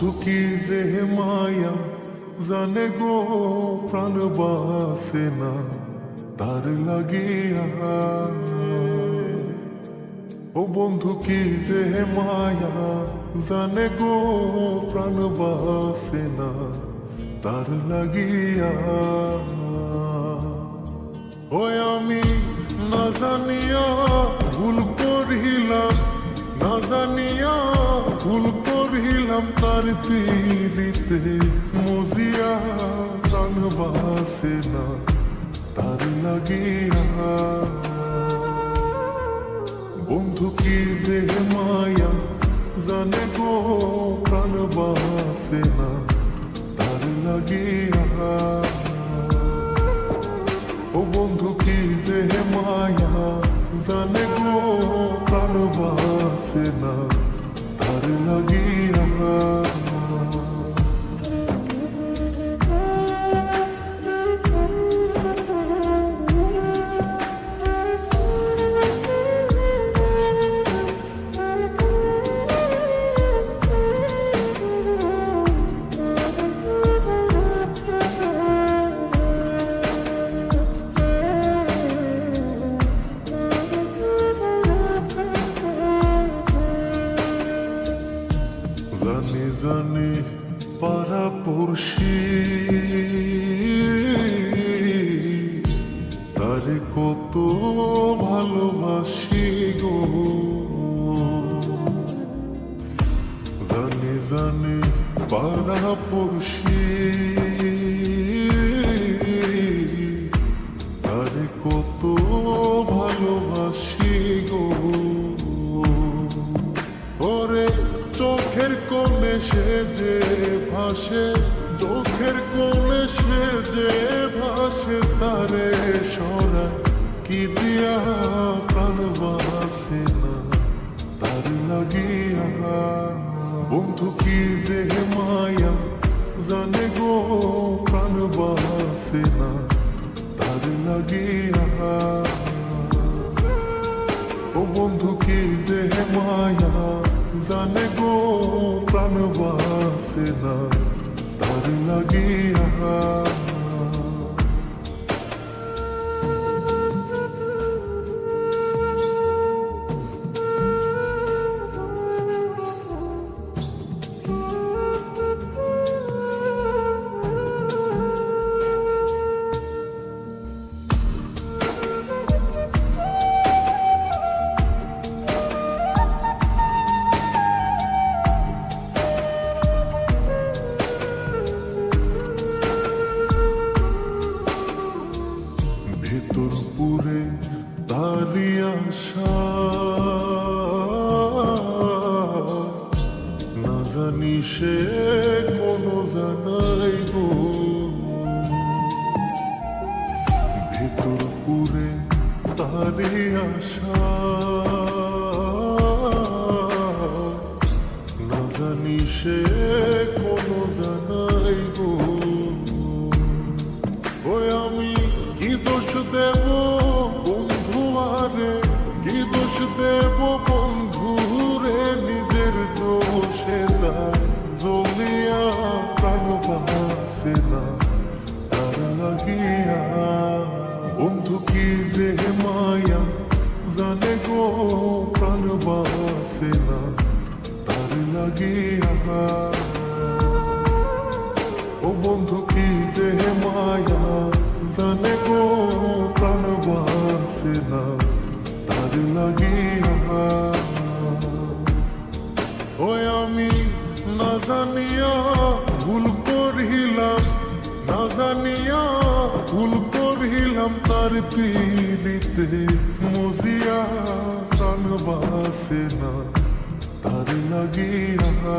বন্ধু কি যে মায়া জানে গো, প্রাণ বাসে না তার লাগিয়া। ও বন্ধু কি যে মায়া জানে গো, প্রাণ বাসে না তার লাগিয়া। ওই আমি না জানিয়া ভুল করিলাম, না জানিয়া ভুল করিলাম তার পীড়িতে মজিয়া। প্রাণ বাসে না তার লাগিয়া। বন্ধু কি যে মায়া জানে গো, প্রাণ বাসে না তার লাগিয়া। ও বন্ধু কি যে মায়া জানে গো, প্রাণ বাসে না তার লাগিয়া। জানি জানি পাড়া পড়শি তারে কত ভালোবাসি গো। জানি জানি পাড়া পড়শি তারে কত ভালোবাসি গো। ওরে চোখের কোণে সে যে ভাসে, চোখের কোণে সে যে ভাসে, তারে সরা কি দিয়া প্রাণ বাসে না তার লাগিয়া। বন্ধু কি যে মায়া জানে গো, প্রাণ বাসে না তার লাগিয়া। ও বন্ধু কি যে মায়া জানে গো, প্রাণ বাসে না তার লাগিয়া। ভেতর পুরে তারি আশা, না জানি সে কোনো জানাই গো। ভেতর পুরে তারি আশা, না জানি সে কোনো জানাই গো। ওই আমি কি দোষ দেব বন্ধু আরে, কি দোষ দেব বন্ধু রে, নিজের দোষে তার জ্বলিয়া প্রাণ বাসে না তার লাগিয়া। বন্ধু কি যে মায়া জানে গো, প্রাণ বাসে না তার লাগিয়া। ও বন্ধু কি যে মায়া জানে গো, প্রাণ বাসে না তার লাগিয়া। ওই আমি না জানিয়া ভুল করিলাম, না জানিয়া ভুল করিলাম তার পীড়িতে মজিয়া। প্রাণ বাসে না তার লাগিয়া।